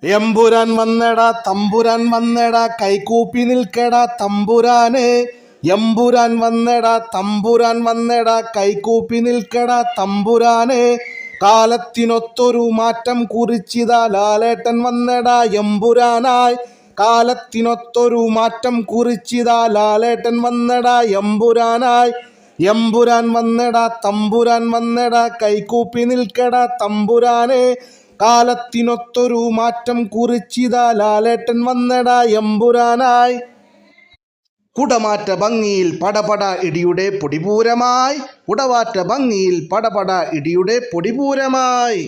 എമ്പുരാൻ വന്നടാ തമ്പുരാൻ വന്നടാ കൈകൂപ്പി നിൽക്കടാ തമ്പുരാനെ. എമ്പുരാൻ വന്നടാ തമ്പുരാൻ വന്നടാ കൈകൂപ്പി നിൽക്കടാ തമ്പുരാനെ. കാലത്തിനൊത്തൊരു മാറ്റം കുറിച്ചിതാ ലാലേട്ടൻ വന്നടാ എമ്പുരാനായി. കാലത്തിനൊത്തൊരു മാറ്റം കുറിച്ചിതാ ലാലേട്ടൻ വന്നടാ എമ്പുരാനായി. എമ്പുരാൻ വന്നടാ തമ്പുരാൻ വന്നടാ കൈകൂപ്പി നിൽക്കടാ തമ്പുരാനെ. കാലത്തിനൊത്തൊരു മാറ്റം കുറിച്ചിതാ ലാലേട്ടൻ വന്നടാ എമ്പുരാനായി. കുടമാറ്റ ഭംഗിയിൽ പടപട ഇടിയുടെ പൊടിപൂരമായി. കുടമാറ്റ ഭംഗിയിൽ പടപട ഇടിയുടെ പൊടിപൂരമായി.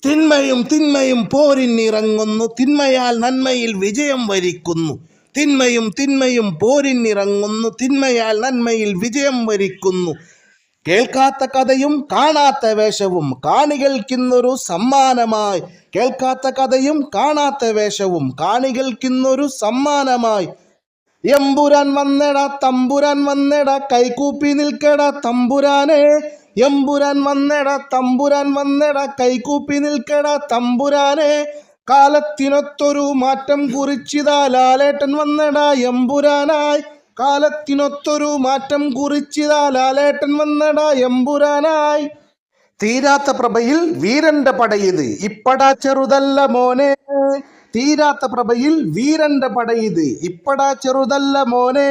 തിന്മയും തിന്മയും പോരിന്നിറങ്ങുന്നു, തിന്മയാൽ നന്മയിൽ വിജയം വരിക്കുന്നു. തിന്മയും തിന്മയും പോരിന്നിറങ്ങുന്നു, തിന്മയാൽ നന്മയിൽ വിജയം വരിക്കുന്നു. കേൾക്കാത്ത കഥയും കാണാത്ത വേഷവും കാണികൾക്കിന്നൊരു സമ്മാനമായി. കേൾക്കാത്ത കഥയും കാണാത്ത വേഷവും കാണികൾക്കിന്നൊരു സമ്മാനമായി. എമ്പുരാൻ വന്നടാ തമ്പുരാൻ വന്നടാ കൈകൂപ്പി നിൽക്കടാ തമ്പുരാനെ. എമ്പുരാൻ വന്നടാ തമ്പുരാൻ വന്നടാ കൈകൂപ്പി നിൽക്കടാ തമ്പുരാനെ. കാലത്തിനൊത്തൊരു മാറ്റം കുറിച്ചിതാ ലാലേട്ടൻ വന്നടാ എമ്പുരാനായി. കാലത്തിനൊത്തൊരു മാറ്റം കുറിച്ചിതാ ലാലേട്ടൻ വന്നടാ എമ്പുരാനായി. തീരാത്ത പ്രഭയിൽ വീരന്റെ പടയത് ഇപ്പടാ ചെറുതല്ല മോനെ. തീരാത്ത പ്രഭയിൽ വീരന്റെ പടയത് ഇപ്പടാ ചെറുതല്ല മോനെ.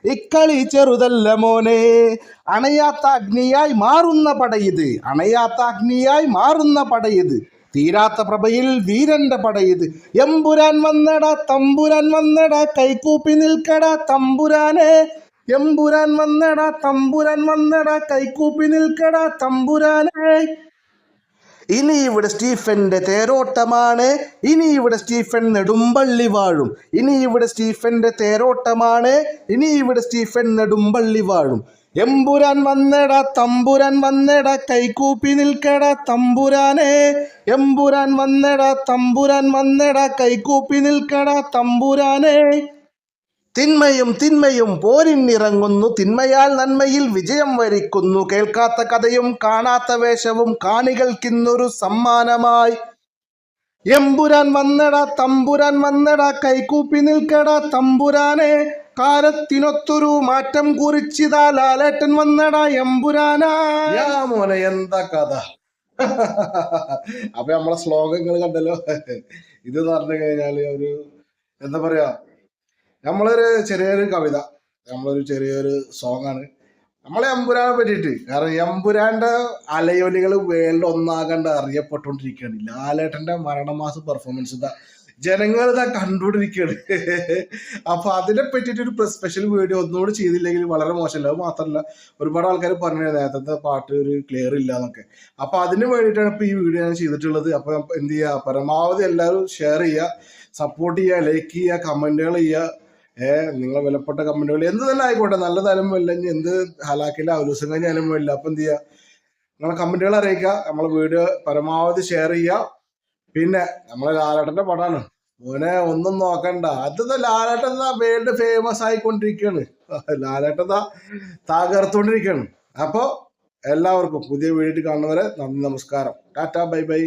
ഇക്കളി ചെറുതല്ല മോനെ. അണയാത്ത അഗ്നിയായി മാറുന്ന പടയത്, അണയാത്ത അഗ്നിയായി മാറുന്ന പടയത്. തീരാത്ത പ്രഭയിൽ വീരന്റെ പടയത്. എമ്പുരാൻ വന്നടാ തമ്പുരാൻ വന്നടാ കൈകൂപ്പി നിൽക്കടാ തമ്പുരാനെ. എമ്പുരാൻ വന്നടാ തമ്പുരാൻ വന്നടാ കൈകൂപ്പി നിൽക്കടാ തമ്പുരാനെ. ഇനി ഇവിടെ സ്റ്റീഫന്റെ തേരോട്ടമാണ്, ഇനി ഇവിടെ സ്റ്റീഫൻ നെടുമ്പള്ളി വാഴും. ഇനി ഇവിടെ സ്റ്റീഫന്റെ തേരോട്ടമാണ്, ഇനി ഇവിടെ സ്റ്റീഫൻ നെടുമ്പള്ളി വാഴും. എമ്പുരാൻ വന്നടാ തമ്പുരാൻ വന്നടാ കൈകൂപ്പി നിൽക്കടാ തമ്പുരാനെ. എമ്പുരാൻ വന്നടാ തമ്പുരാൻ വന്നടാ കൈകൂപ്പി നിൽക്കടാ തമ്പുരാനെ. തിന്മയും തിന്മയും പോരിന്നിറങ്ങുന്നു, തിന്മയാൽ നന്മയിൽ വിജയം വരിക്കുന്നു. കേൾക്കാത്ത കഥയും കാണാത്ത വേഷവും കാണികൾക്കിന്നൊരു സമ്മാനമായി. എമ്പുരാൻ വന്നടാ തമ്പുരാൻ വന്നടാ കൈകൂപ്പി നിൽക്കടാ തമ്പുരാനെ. കാലത്തിനൊത്തൊരു മാറ്റം കുറിച്ചിതാ ലാലേട്ടൻ വന്നടാ എമ്പുരാനായി. മോനെ എന്താ കഥ. അപ്പൊ നമ്മളെ ശ്ലോകങ്ങൾ കണ്ടല്ലോ. ഇത് പറഞ്ഞു കഴിഞ്ഞാല് ഒരു എന്താ പറയാ, നമ്മളൊരു ചെറിയൊരു കവിത, നമ്മളൊരു ചെറിയൊരു സോങ് ആണ് നമ്മളെ എമ്പുരാനെ പറ്റിയിട്ട്. കാരണം എമ്പുരാന്റെ അലയൊലികൾ വേൾഡ് ഒന്നാകണ്ട് അറിയപ്പെട്ടുകൊണ്ടിരിക്കുകയാണ്. ലാലേട്ടന്റെ മരണമാസ പെർഫോമൻസ് ഇതാ ജനങ്ങൾ ഇതാ കണ്ടുകൊണ്ടിരിക്കുകയാണ്. അപ്പൊ അതിനെ പറ്റിയിട്ട് ഒരു സ്പെഷ്യൽ വീഡിയോ ഒന്നുകൂടി ചെയ്തില്ലെങ്കിൽ വളരെ മോശമല്ല. അത് മാത്രമല്ല, ഒരുപാട് ആൾക്കാർ പറഞ്ഞു നേരത്തെ പാട്ട് ഒരു ക്ലിയർ ഇല്ല എന്നൊക്കെ. അപ്പൊ അതിന് വേണ്ടിയിട്ടാണ് ഇപ്പൊ ഈ വീഡിയോ ഞാൻ ചെയ്തിട്ടുള്ളത്. അപ്പൊ എന്ത് ചെയ്യുക, പരമാവധി എല്ലാവരും ഷെയർ ചെയ്യുക, സപ്പോർട്ട് ചെയ്യുക, ലൈക്ക് ചെയ്യുക, കമന്റുകൾ ചെയ്യുക. നിങ്ങളെ വിലപ്പെട്ട കമന്റുകൾ എന്ത് തന്നെ ആയിക്കോട്ടെ, നല്ലതായാലും അല്ലെങ്കിൽ എന്ത് ഹലാക്കില്ല അവലൂസം കഴിഞ്ഞാലും ഇല്ല. അപ്പൊ എന്ത് ചെയ്യുക, നിങ്ങളെ കമന്റുകൾ അറിയിക്കുക, നമ്മളെ വീഡിയോ പരമാവധി ഷെയർ ചെയ്യുക. പിന്നെ നമ്മളെ ലാലേട്ടന്റെ പടമാണ് മോനെ, ഒന്നും നോക്കണ്ട. അത് ലാലേട്ടൻ വേൾഡ് ഫേമസ് ആയിക്കൊണ്ടിരിക്കുകയാണ്. ലാലേട്ടൻ തകർത്തുകൊണ്ടിരിക്കുകയാണ്. അപ്പൊ എല്ലാവർക്കും പുതിയ വീഡിയോ കാണുന്നവരെ നന്ദി, നമസ്കാരം, ടാറ്റാ, ബൈ ബൈ.